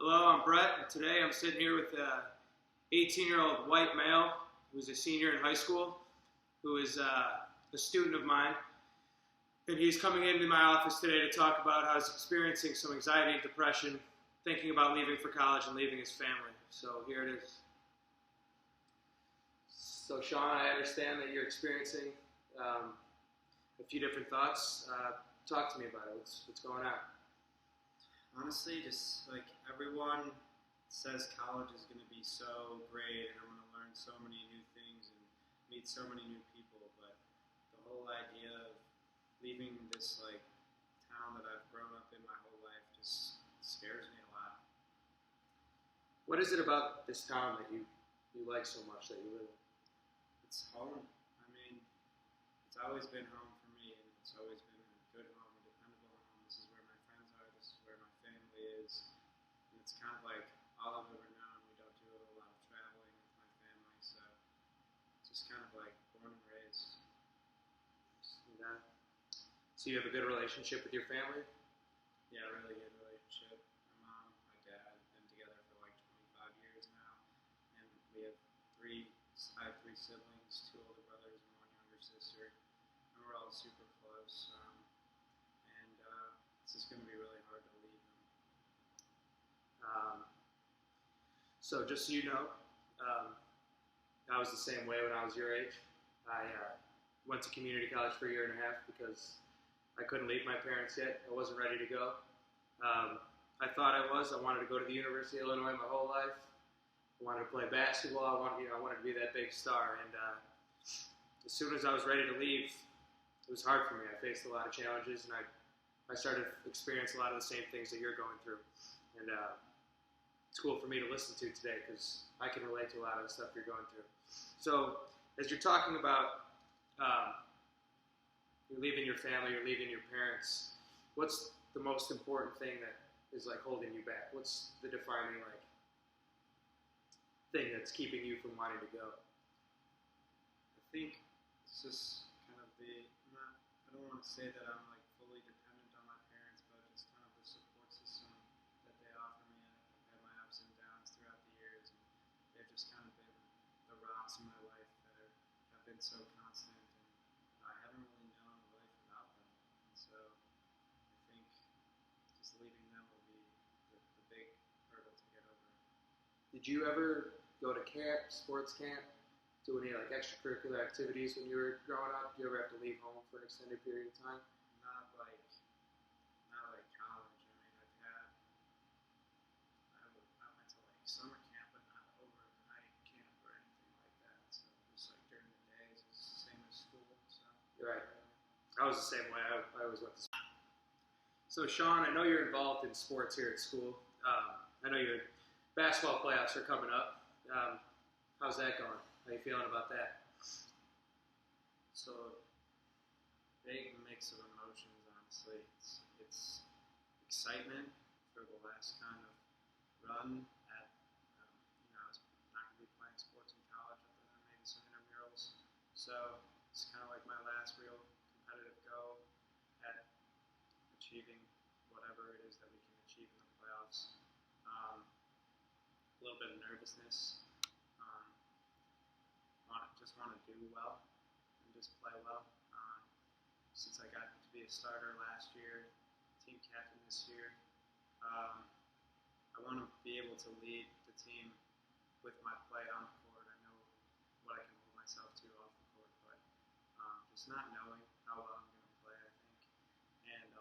Hello, I'm Brett, and today I'm sitting here with a 18-year-old white male who's a senior in high school, who is a student of mine, and he's coming into my office today to talk about how he's experiencing some anxiety and depression, thinking about leaving for college and leaving his family. So here it is. So Sean, I understand that you're experiencing a few different thoughts. Talk to me about it. What's going on? Honestly, just like everyone says college is going to be so great and I'm going to learn so many new things and meet so many new people, but the whole idea of leaving this like town that I've grown up in my whole life just scares me a lot. What is it about this town that you like so much that you live in? It's home. I mean, it's always been home for me, and it's always been a good home, a dependable home. This is where my friends are. This is where my family is. And it's kind of like all I've ever known. We don't do a lot of traveling with my family, so it's just kind of like born and raised. Yeah. So you have a good relationship with your family? Yeah, really good relationship. My mom, my dad have been together for like 25 years now, and I have three siblings, two older brothers and one younger sister, and we're all super close. And it's just going to be really hard to leave them. So just so you know, I was the same way when I was your age. I went to community college for a year and a half because I couldn't leave my parents yet. I wasn't ready to go. I thought I was. I wanted to go to the University of Illinois my whole life. I wanted to play basketball. I wanted to be that big star. And as soon as I was ready to leave, it was hard for me. I faced a lot of challenges, and I started to experience a lot of the same things that you're going through. And it's cool for me to listen to today because I can relate to a lot of the stuff you're going through. So as you're talking about you're leaving your family, you're leaving your parents, what's the most important thing that is like holding you back? What's the defining like thing that's keeping you from wanting to go? I think it's just kind of I don't want to say that I'm like fully dependent on my parents, but just kind of the support system that they offer me. I've had my ups and downs throughout the years, and they've just kind of been the rocks in my life that have been so constant, and I haven't really known a life without them. And so I think just leaving them will be the big hurdle to get over. Did you ever go to camp, sports camp, do any like extracurricular activities when you were growing up? Did you ever have to leave home for an extended period of time? Not like college. I mean, I went to like summer camp, but not overnight camp or anything like that. So just like during the days, it's the same as school. So You're right. I was the same way. I always went to school. So Sean, I know you're involved in sports here at school. I know your basketball playoffs are coming up. How's that going? How are you feeling about that? So big mix of emotions, honestly. It's excitement for the last kind of run at, I was not going to be playing sports in college other than maybe some intramurals. So it's kind of like my last real competitive go at achieving whatever it is that we can achieve in the playoffs. A little bit of nervousness. Just want to do well and just play well. Since I got to be a starter last year, team captain this year, I want to be able to lead the team with my play on the court. I know what I can hold myself to off the court, but just not knowing how well I'm going to play, I think. And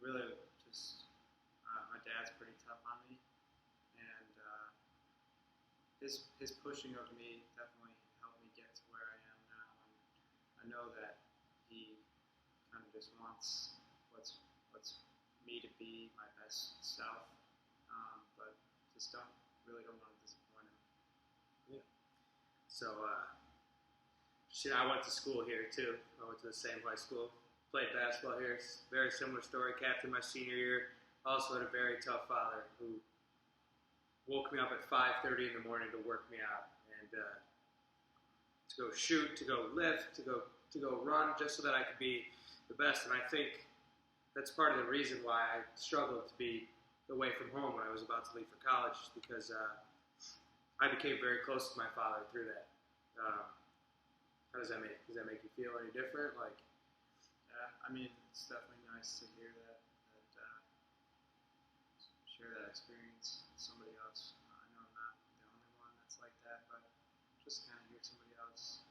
really just my dad's pretty tough on me, and his pushing of me definitely helped me get to where I am now. And I know that he kind of just wants what's me to be my best self, but just don't want to disappoint him. Yeah. So, I went to school here too. I went to the same high school. Played basketball here. It's a very similar story. Captain my senior year. Also had a very tough father who woke me up at 5:30 in the morning to work me out and to go shoot, to go lift, to go run, just so that I could be the best. And I think that's part of the reason why I struggled to be away from home when I was about to leave for college because I became very close to my father through that. How does that make? Does that make you feel any different? Like, Yeah, I mean, it's definitely nice to hear that, share that experience with somebody else. I know I'm not the only one that's like that, but just kind of hear somebody else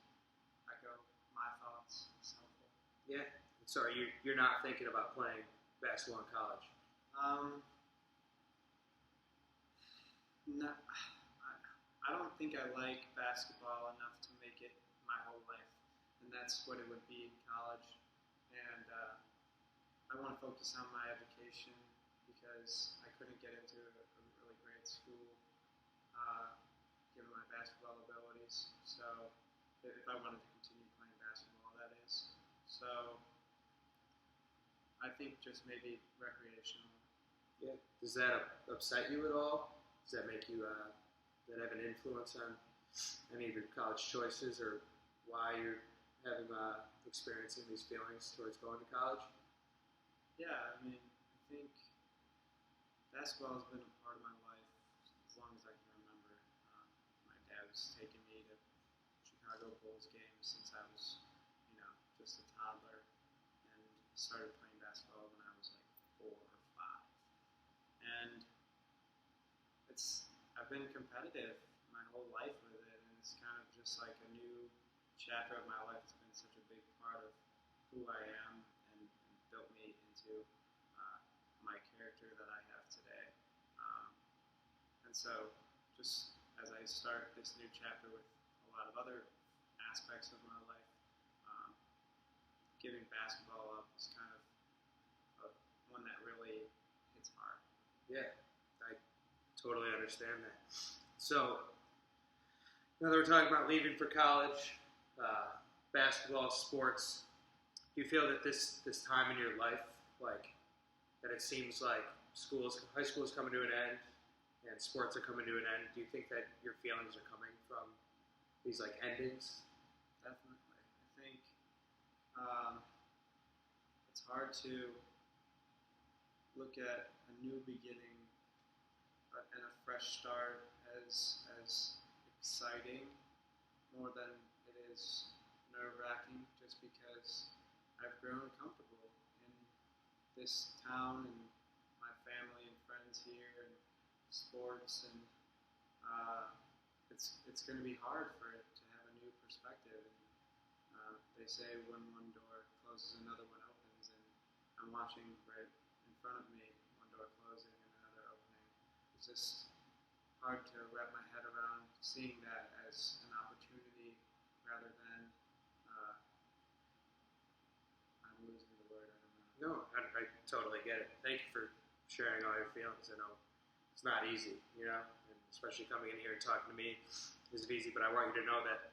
echo my thoughts. It's helpful. yeah. So you're not thinking about playing basketball in college? No, I don't think I like basketball enough to make it my whole life, and that's what it would be in college. And I want to focus on my education because I couldn't get into a really great school given my basketball abilities. So if I wanted to continue playing basketball, that is. So I think just maybe recreational. Yeah. Does that upset you at all? Does that make you that have an influence on any of your college choices or why you're having experiencing these feelings towards going to college? Yeah, I mean, I think basketball has been a part of my life as long as I can remember. My dad was taking me to Chicago Bulls games since I was, just a toddler, and started playing basketball when I was like 4 or 5. And I've been competitive my whole life with it, and it's kind of just like a new chapter of my life. It's been such a big part of who I am and built me into my character that I have today. And so, just as I start this new chapter with a lot of other aspects of my life, giving basketball up is kind of one that really hits hard. Yeah, I totally understand that. So, now that we're talking about leaving for college, basketball, sports, do you feel that this time in your life, like, that it seems like high school is coming to an end and sports are coming to an end, do you think that your feelings are coming from these, like, endings? Definitely. I think it's hard to look at a new beginning and a fresh start as exciting more than it is nerve-wracking, just because I've grown comfortable in this town and my family and friends here and sports, and it's going to be hard for it to have a new perspective. And they say when one door closes, another one opens, and I'm watching right in front of me one door closing and another opening. It's just hard to wrap my head around seeing that as an opportunity rather than I'm losing the word. I don't know. No, I totally get it. Thank you for sharing all your feelings. I know it's not easy, and especially coming in here and talking to me isn't easy, but I want you to know that,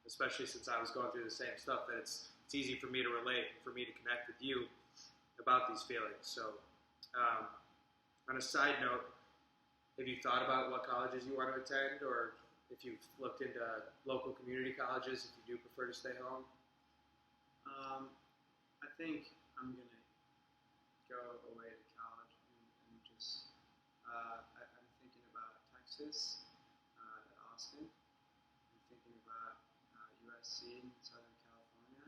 especially since I was going through the same stuff, that it's easy for me to relate, for me to connect with you about these feelings. So, on a side note, have you thought about what colleges you want to attend, or if you've looked into local community colleges, if you do prefer to stay home? I think I'm going to go away to college and just, I'm thinking about Texas, at Austin. I'm thinking about USC in Southern California,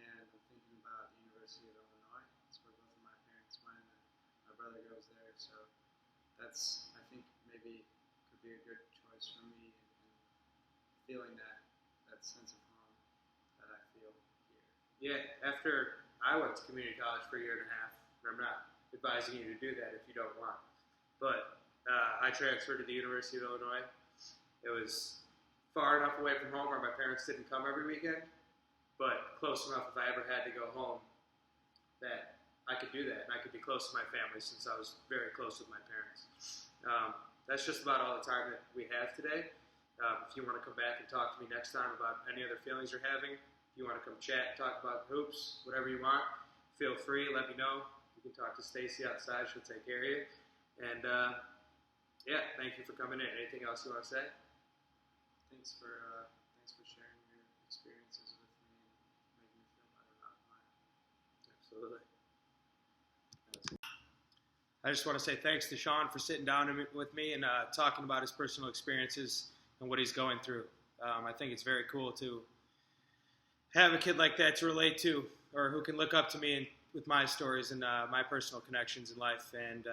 and I'm thinking about the University of Illinois. That's where both of my parents went, and my brother goes there. So that's, I think, maybe could be a good choice for me, and feeling that sense of home that I feel here. Yeah, after I went to community college for a year and a half, and I'm not advising you to do that if you don't want, but I transferred to the University of Illinois. It was far enough away from home where my parents didn't come every weekend, but close enough if I ever had to go home that I could do that, and I could be close to my family since I was very close with my parents. That's just about all the time that we have today. If you want to come back and talk to me next time about any other feelings you're having, if you want to come chat and talk about hoops, whatever you want, feel free, let me know. You can talk to Stacy outside, she'll take care of you. And yeah, thank you for coming in. Anything else you want to say? Thanks for sharing your experiences with me and making me feel better about mine. Absolutely. I just want to say thanks to Sean for sitting down with me and talking about his personal experiences and what he's going through. I think it's very cool to have a kid like that to relate to, or who can look up to me with my stories and my personal connections in life. And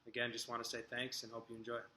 again, just want to say thanks and hope you enjoy it.